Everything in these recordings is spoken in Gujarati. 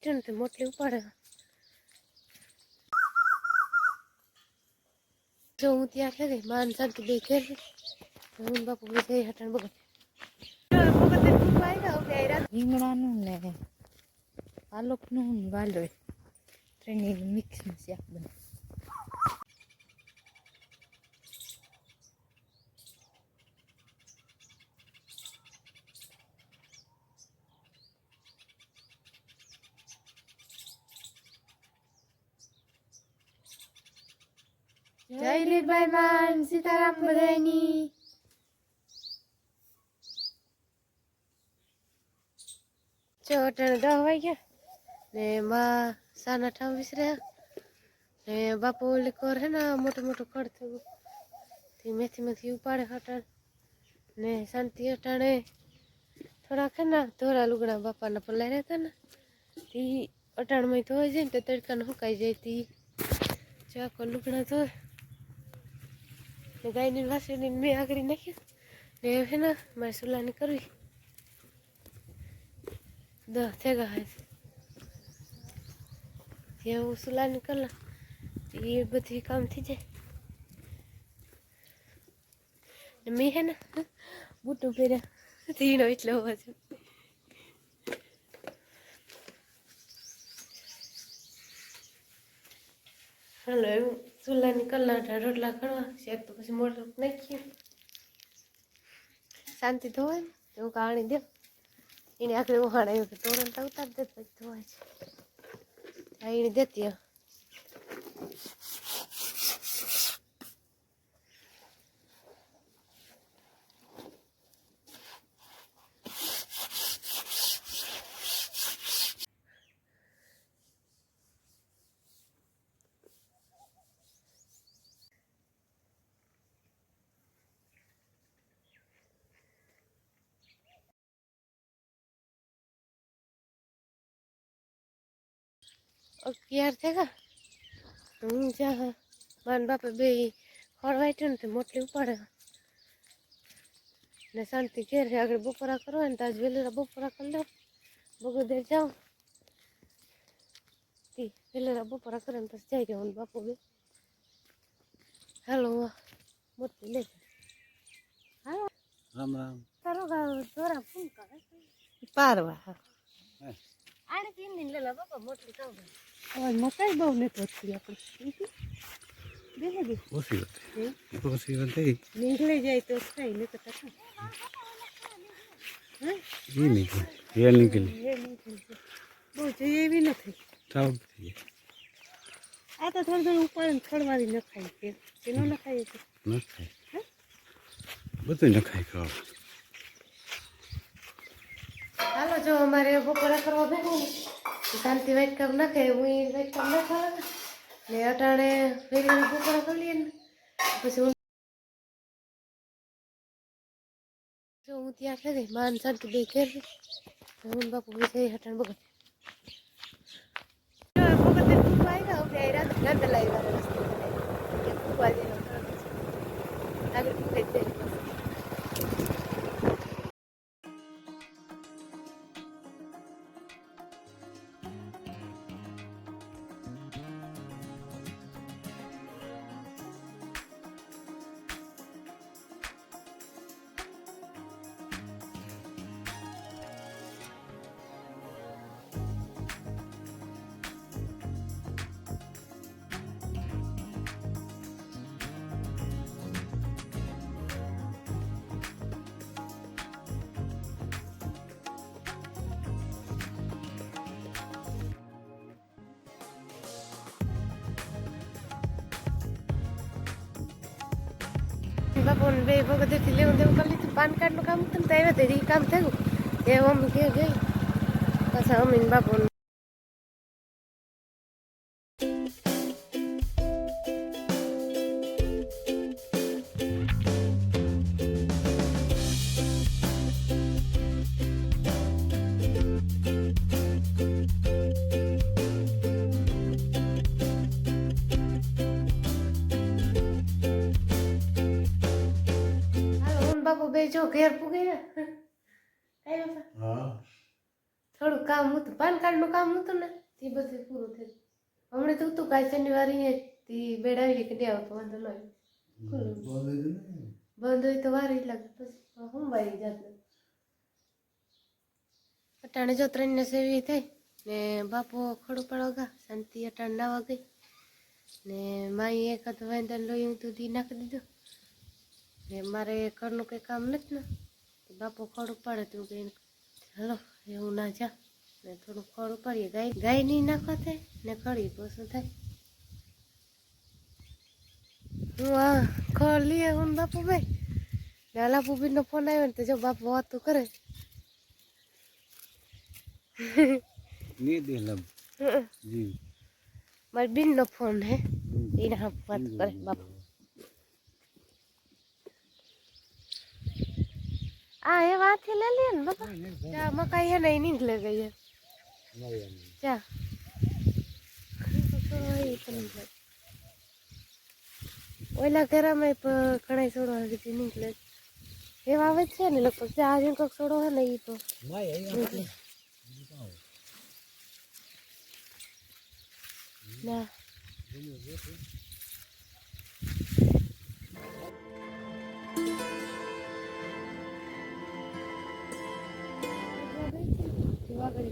તે મોટલી ઉપાડે જો હું ત્યાં છે માન શાંતિ બે ઘેર હું બાપુ બે હટાણ બગડ રીંગણાનું ને પાલકનું વાલોય ત્રણેય મિક્સનું શાક બને જય લીલભાઈ માન સીતારામ બધાયની અટાણે 10 વાગ્યા ને માં સાના ઠામ વિસર્યા ને બાપુ ઓલી કોર હે ને મોટું મોટું ખડ થયું તે મેથી ઉપાડે હટાણ ને શાંતિ અટાણે થોડાક હે ને ધોરા લુગડા બાપાના પલાય રહેતા ને તે અટાણમાં ધોઈ જાય ને તો તડકાને સુકાઈ જાય તી ચાકો લુગડા ધોય ને ગાયની વાસળીને મેં આગળ નાખ્યા ને હે ને મારે સુલાની કરવી 10 થેગા હે એવું સુલાની કલા એ બધી કામ થઈ જાય ને મેં હે ને બૂટું પહેર્યા તીનો એટલે હોવા છે હાલો એવું સુલાની કલા રોટલા કરવા શેક તો પછી મોટર નાખીએ શાંતિ ધોવાય ને એવું કાણી દે એને આખરે ઉહાણ આવ્યું કે તોરણ તો ઉતાર દે પછી ધોવાય છે આ એને દેતી ક્યાર થેગા હું જા માન બાપે બે ખોળવાય ને મોટલી ઉપાડે ને શાંતિ ઘેર આગળ બપોરા કરવા ને તાજ વેલેરા બપોરા કરી લો બગોદર જાઉં વેલેરા બપોરા કરે ને પછી જઈ જવાનું બાપુ બે હાલો મોટલી લે હાલો રામ રામ તારો દોરા ફોન કરે પારવા આને કેમ નહીં લેલા બાપા મોટલી કામ હવે મકાઈ બહુ નથી વધતી આપણે બેહે દે ઓછી વધે નીકળી જાય તો થાય ને તો ટકા એ નીકળે એ નીકળે બહુ જોઈએ એવી નથી થાવ આ તો થોડું થોડું ઉપાડે ને ખડવાળી નખાય કે એનો નખાય છે નખાય બધું નખાય ખાવ હાલો જો અમારે બપોરા કરવા બેઠું શાંતિ વાઈટ કામ નાખે હું વાઈટ કામ નાખવા ને અટાણે વેલી બપોરા કરી લઈએ ને પછી હું ત્યાં છે માન શાંતિ બે ઘેર હું બાપુ બે હટાણ બગડ બાપુ બે વખતેથી લેવું દેવું કરી લીધું પાન કાર્ડનું કામ હતું ને તો આવ્યા તે કામ થયું એ મમ્મી ઘેર ગઈ પાછા અમીને બાપુ બાપુ બે જો ઘેર પૂગે ને હા થોડું થોડું કામ હતું, પાન કાર્ડનું કામ હતું ને તે બધું પૂરું થયું. હમણાં તો હતું કાંઈ શનિવારે તે બેડ આવી કે દે આવતો વાંધો ન આવે. બંધ હોય તો વાર લાગે પછી હું બારી જાત અટાણે જો 3 ને સેવી થઈ ને બાપો ખડું પડવા શાંતિ અટાણે નાવા ગઈ ને માઈ એકાદ વાંધા લોહી તો દી નાખી દીધું ને મારે ઘરનું કંઈ કામ નથી ને બાપો ખડું પાડે તું કે હાલો એવું ના જા ને થોડું ખડ ઉપાડીએ ગાય નહીં નાખવા થાય ને ખડી પોસું થાય. હું હા ખડ લઈએ હું બાપુભાઈ ને લાપુભાઈનો ફોન આવ્યો ને તો જો બાપુ વાતું કરે મારી બેનનો ફોન હે એના હા વાત કરે બાપુ. આ એ વાથી લઈ લે ને બાપા ચા મકાઈ હે ને એ નીકળે ગઈ ચા ઓલા ઘરમાં ઘણા છોડવા કીધી નીકળે એવા આવે છે ને લગભગ ચા આજે કોઈક છોડો હે ને એ તો નીકળે ના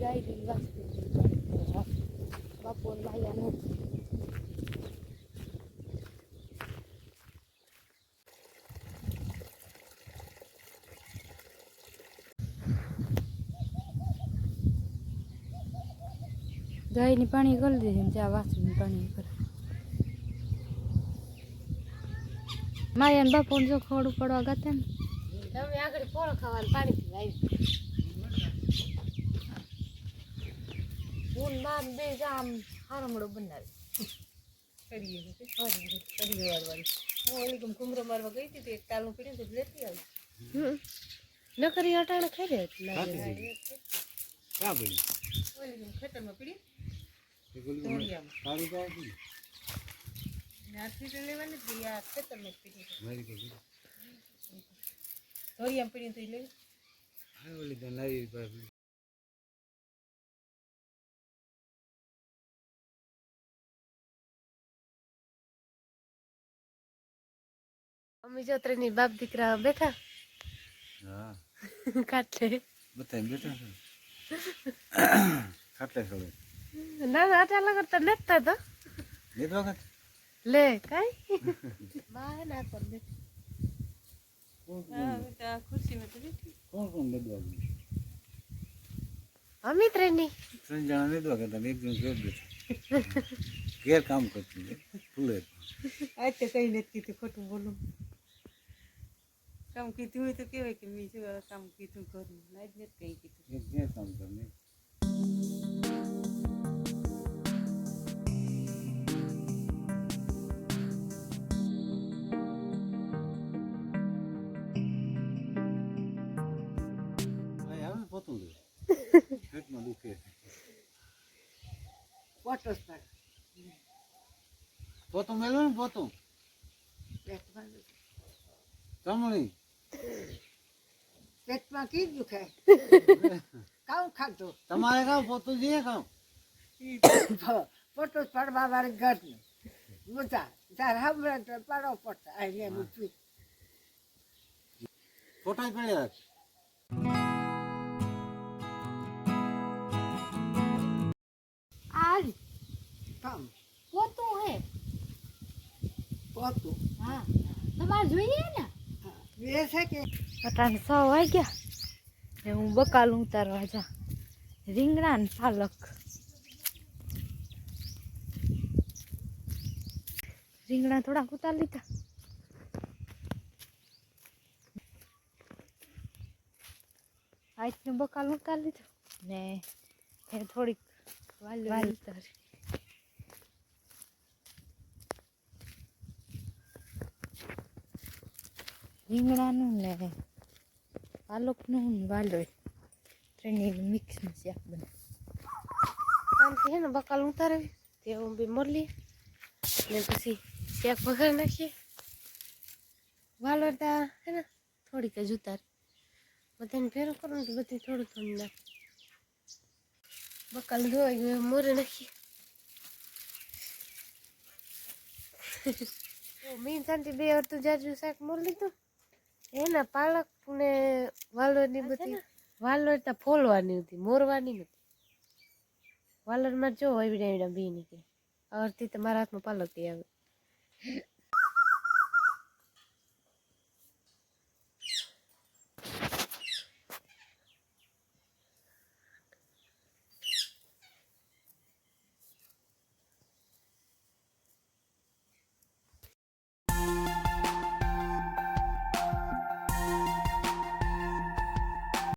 ગાય બાપુ ભાઈ ગાયની પાણી કરી દીધી ત્યાં વાસણની પાણી કરે માયા બાપુ જો ખોડું પડવા ગાતા ને તમે આગળ ફળ ખાવાનું પાણી પીવા હું બાર બે જામ હારમડો બનાવી કરીએ હું ઓલી કુમરો મારવા ગઈ હતી એક તાલું પીડ્યું તો લેતી આવી નકરી અટાણે ખાઈ દે ખેતરમાં પીડી લેવાની ખેતરમાં પીડી ધોરિયામાં પીડી તો લેવી અમે જો ત્રણની બાપ દીકરા બેઠા હા કાટલે બતાવી બેઠા ખાટલે છોડે ના ના આટા લગતા નતા તો નીત વખત લે કાઈ માં ના કર દે ખુરશીમાં તો બેઠી કોણ કોણ નીદવા ગયું અમે ત્રણની 3 જણા નીદવા કરતા એક જણ ઘેર બેઠા ઘેર કામ કરતું ફૂલે આજ તો કઈ નથી કીધું ખોટું બોલું કામ કીધું હોય તો કહેવાય કે મેં જો કામ કીધું કરું આજ નથી કઈ કીધું એક ઘેર કામ કરે પોતું પેટમાં દુખે પોટોસ પર પોતું મેળવે ને પોતું પેટમાં જમણી પેટમાં કી દુખે કામ ખાધું તમારે કામ પોતું જોઈએ કામ પોટોસ પડવા વાળી ઘરનું મોટા તાર હમણાં તો પાડો પડતા અહીંયા મૂકી ફોટા પડ્યા આજ કામ પોતું હે પોતું હા તમારે જોઈએ ને એ છે કે અટાણે 6 વાગ્યા ને હું બકાલ ઉતારવા જા રીંગણા ને પાલક રીંગણા થોડાક ઉતાર લીધા આજનું બકાલ ઉતાર લીધું ને થોડીક વાલ ઉતારી રીંગણાનું ને પાલકનું ને વાલોય ત્રણેય મિક્સનું શાક બને આમથી હે ને બકાલ ઉતારવી તે હું બી મોરલી ને પછી શાક વઘાર નાખીએ વાલોરતા હે ને થોડીક જ ઉતાર બધાને ફેરો કરું ને તો બધી થોડું થોડું નાખે બકાલ ધોવાઈ ગયું મોરે નાખી મીન શાંતિ બે અડધું જાજુ શાક મોર લીધું એના પાલક ને વાલોરની બધી વાલોર તો ફોલવાની હતી મોરવાની નથી વાલોરમાં જો એવડા એવડા બી નીકળે અડધી તો મારા હાથમાં પાલક આવે